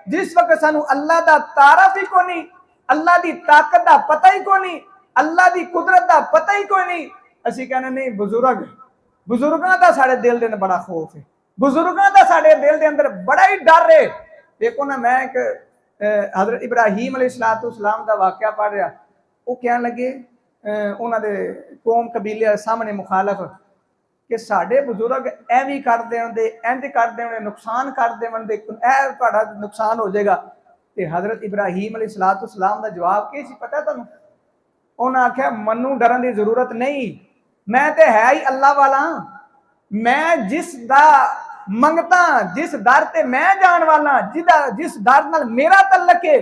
जिस वक्त सानू अल्लाह दा तारफ ही कोई नहीं, अल्लाह दी ताकत दा पता ही कोई नहीं, अल्लाह दी कुदरत दा पता ही कोई नहीं, असी कहने नहीं बुजुर्ग, बुजुर्गों का साढ़े दिल के अंदर बड़ा खौफ है, बुजुर्गों का साढ़े दिल के अंदर बड़ा ही डर है। देखो ना, मैं एक हजरत इब्राहीम अलैहिस्सलाम का वाकया पढ़ रहा, वो कह लगे उन्होंने कौम कबीले सामने मुखालफ कि साढ़े बुजुर्ग ए भी कर देंगे, इंज कर देंगे, नुकसान कर देंगे, ए नुकसान हो जाएगा। तो हजरत इब्राहीम अलैहिस्सलाम का जवाब क्या पता तुहानू? उन्हें आख्या मनु डरन की जरूरत नहीं, मैं तो है ही अल्लाह वाला, मैं जिस दा मंगता, जिस दर ते मैं जान वाला, जिस दर नाल मेरा तल्लक है,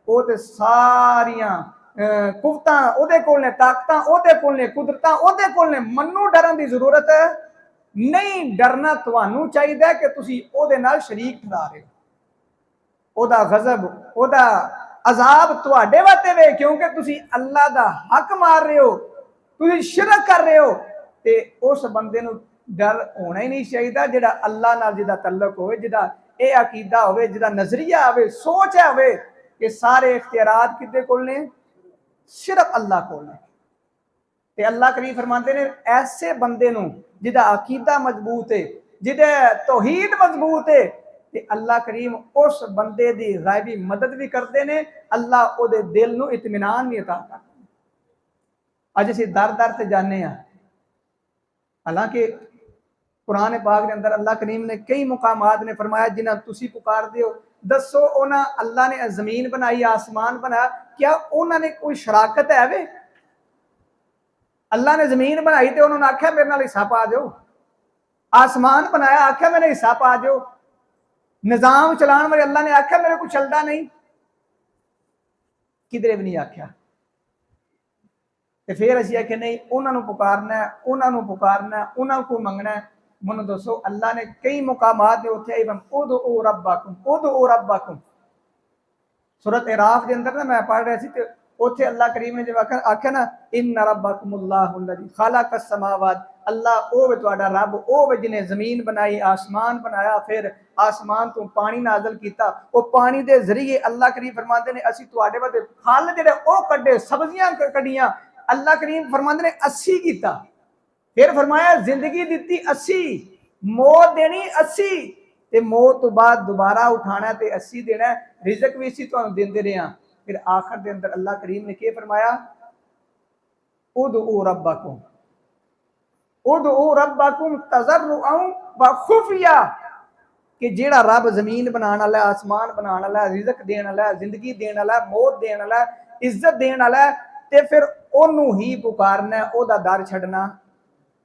वो तो सारियां कुवतां ओदे कोल ने, ताकतां ओदे कोल ने, कुदरतां ओदे कोल ने, मनु डरन की जरूरत नहीं। डरना तुहानू चाहिए कि तुसी ओदे नाल शरीक ठहरा रहे हो, ओदा गजब, ओदा अजाब तुहाडे वास्ते वे, क्योंकि तुसी अल्लाह दा हक मार रहे हो, तुसी शिरक कर रहे हो। ते उस बंदे नू डर होना ही नहीं चाहिए जिहड़ा अल्लाह नाल जिहदा तल्लक होवे, जिहदा ये अकीदा होवे, जिहदा नजरिया होवे, सोच है होवे कि सारे इख्तियारात किदे कोल ने? सिर्फ अल्लाह कोल ने। ते अल्लाह करीम फरमाते ने ऐसे बंदे नू जिहदा अकीदा मजबूत है, जिहदे तौहीद मजबूत है, ते अल्लाह करीम उस बंदे दी गायबी मदद भी करते ने, अल्लाह ओदे दिल नू इत्मीनान भी अता करता। अज असीं दर दर ते जाने आ, हालांकि कुरान पाक के अंदर अल्लाह करीम ने कई मुकामात ने फरमाया जिन्हें तुसी पुकारदे हो, दसो उन्हें अल्लाह ने जमीन बनाई, आसमान बनाया, क्या उन्होंने कोई शराकत है वे? अल्लाह ने जमीन बनाई तो उन्होंने आख्या मेरे नाल हिस्सा पा जाओ, आसमान बनाया आख्या मेरे हिस्सा पा जाओ, निजाम चलाने वाले अल्लाह ने आख्या मेरे को चलता नहीं, किधरे भी नहीं आख्या। तो फिर असीं आखे नहीं, उन्होंने पुकारना है, उन्होंने पुकारना है, उन्होंने को मंगना है। मैनू दसो, अल्लाह ने कई मुकामात ने उत्थे उदउ रब्बकुम, उदउ रब्बकुम, सूरत इराफ के अंदर ना मैं पढ़ रहा सी, उत्थे अल्लाह करीम ने जब आख्या ना इन्ना रब्बकुमुल्लाहु अल्लज़ी खलक़स समावात, अल्लाह ओ वे तुहाडा रब, ओ वे जिन्हें जमीन बनाई, आसमान बनाया, फिर आसमान तो पानी नाजल किया, वो पानी के जरिए अल्लाह करीम फरमाते ने असीं तुहाडे वास्ते फल जिहड़े ओ कड्डे, सब्जियां कड्डियां, अल्लाह करीम फरमाते ने अस्सी किया, फिर फरमाया जिंदगी दी 80, मौत देनी 80, ते मौत तो बाद दोबारा उठाना ते 80 देना, रिजक भी इसी तुहानू देंदे रहे हैं। फिर आखिर के अंदर अल्लाह करीम ने क्या फरमाया? उदउ रब्बकुम, उदउ रब्बकुम तज़र्रुअन व खुफिया, कि जेड़ा रब जमीन बनाने वाला, आसमान बनाने वाला, रिजक देने वाला, जिंदगी देने वाला, मौत देने वाला, इज्जत देने वाला, ते फिर ओनू ही पुकारना, ओदा दर छड़ना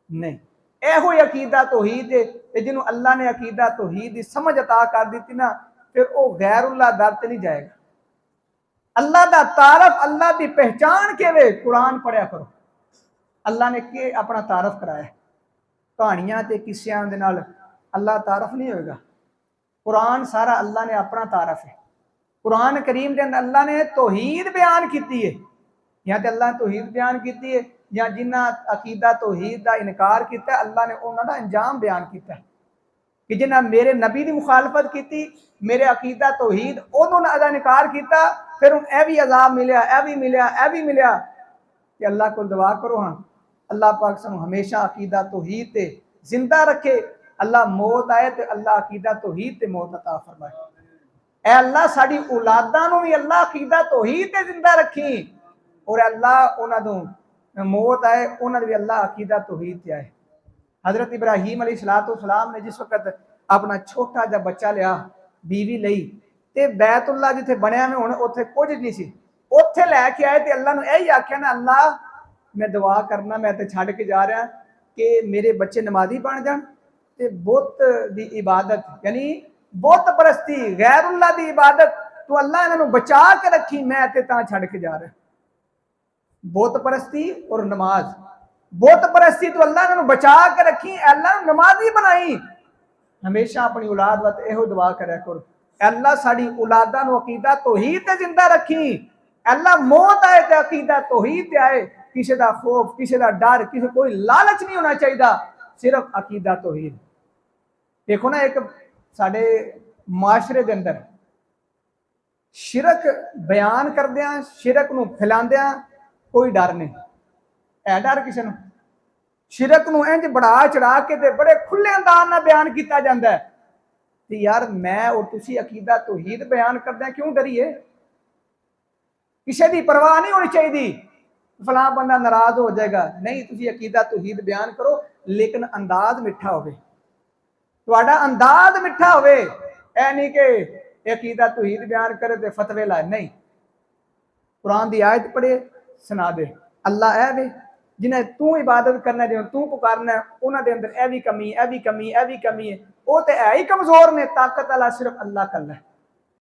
नहीं। एहो अकीदा तौहीद है, जिन्होंने अल्लाह ने अकीदा तौहीद की समझ अता कर दी ना, फिर वह गैरुल्लाह दर ते नहीं जाएगा। अल्लाह का तारफ, अल्लाह की पहचान के वे, कुरान पढ़िया करो। अल्लाह ने के अपना तारफ कराया, कहानियां ते किस्सियां दे नाल अल्लाह तारफ नहीं होगा। कुरान सारा अल्लाह ने अपना तारफ है। कुरान करीम के अंदर अल्लाह ने तौहीद बयान की है, या तो अल्लाह ने तौहीद बयान की है, या जिन्ना अकीदा तौहीद का इनकार किया अल्लाह ने उन्होंने अंजाम बयान किया कि जिन्हें मेरे नबी की मुखालफत की, मेरे अकीदा तौहीद उन्होंने अदा इनकार किया, फिर उन्हें यह भी अजाब मिलया, यह भी मिलया, यह भी मिलया। कि अल्लाह को दुआ करो, हाँ अल्लाह पाक सानू हमेशा अकीदा तौहीद ते जिंदा रखे। अल्लाह मौत आए तो अल्लाह अकीदा तौहीद ते मौत अता फरमाए। ऐ अल्लाह साडी औलादां नू भी अल्लाह अकीदा तौहीद ते जिंदा रखी, और अल्लाह उन्हां नू मौत आए उन्होंने भी अल्लाह अकीदा तौहीद ते आए। हजरत इब्राहीम अलैहिस्सलाम ने जिस वक्त अपना छोटा जा बच्चा लिया, बीवी लई, ते बैतुल्ला जिथे बनया में हुण उत्थे कुछ नहीं सी, उत्थे लैके आए ते अल्लाह नू यही आख्या ना, अल्लाह मैं दुआ करना, मैं ते छड्ड के जा रहा कि मेरे बच्चे नमाजी बन जान, ते बुत दी इबादत यानी बुत परस्ती, गैरुल्लाह दी इबादत तू अल्लाह इन्हां नू बचा के रखी, मैं ते तां छड्ड के जा रहा। बुत परस्ती और नमाज, बुत परस्ती तो अल्लाह ने बचा के रखी, अल्लाह नमाजी बनाई। हमेशा अपनी औलाद वास्ते एहो दुआ करया करो, अल्लाह साडी औलादां नू अकीदा तौहीद ते जिंदा रखी। अल्लाह मौत आए ते अकीदा तौहीद ते आए, किसी का खौफ, किसी का डर, किसी कोई लालच नहीं होना चाहिए, सिर्फ अकीदा तौहीद। देखो ना, एक साडे माशरे के अंदर शिरक बयान करदियां शिरक नूं फैलांदियां कोई डर नहीं है। डर किसी नूं शिरक नूं इंज बढ़ा चढ़ा के ते बड़े खुले अंदाज नाल बयान किया जाता है। तो यार मैं और तुसी अकीदा तौहीद बयान करदे क्यों डरीए? किसी की परवाह नहीं होनी चाहिए फलां बंदा नाराज हो जाएगा। नहीं, तुसी अकीदा तौहीद बयान करो लेकिन अंदाज मिठा होवे, तुहाडा अंदाज मिठा होवे। ऐ नहीं कि अकीदा तौहीद बयान करे ते फतवे लाए। नहीं, कुरान की आयत पढ़े सुना दे। अल्लाह है वे जिन्हें तू इबादत करना जिन्हें तू पुकारना उन्होंने अंदर ए भी कमी ए भी कमी ए भी कमी है। वो तो है ही कमजोर ने, ताकत वाला सिर्फ अल्लाह कल्ला है।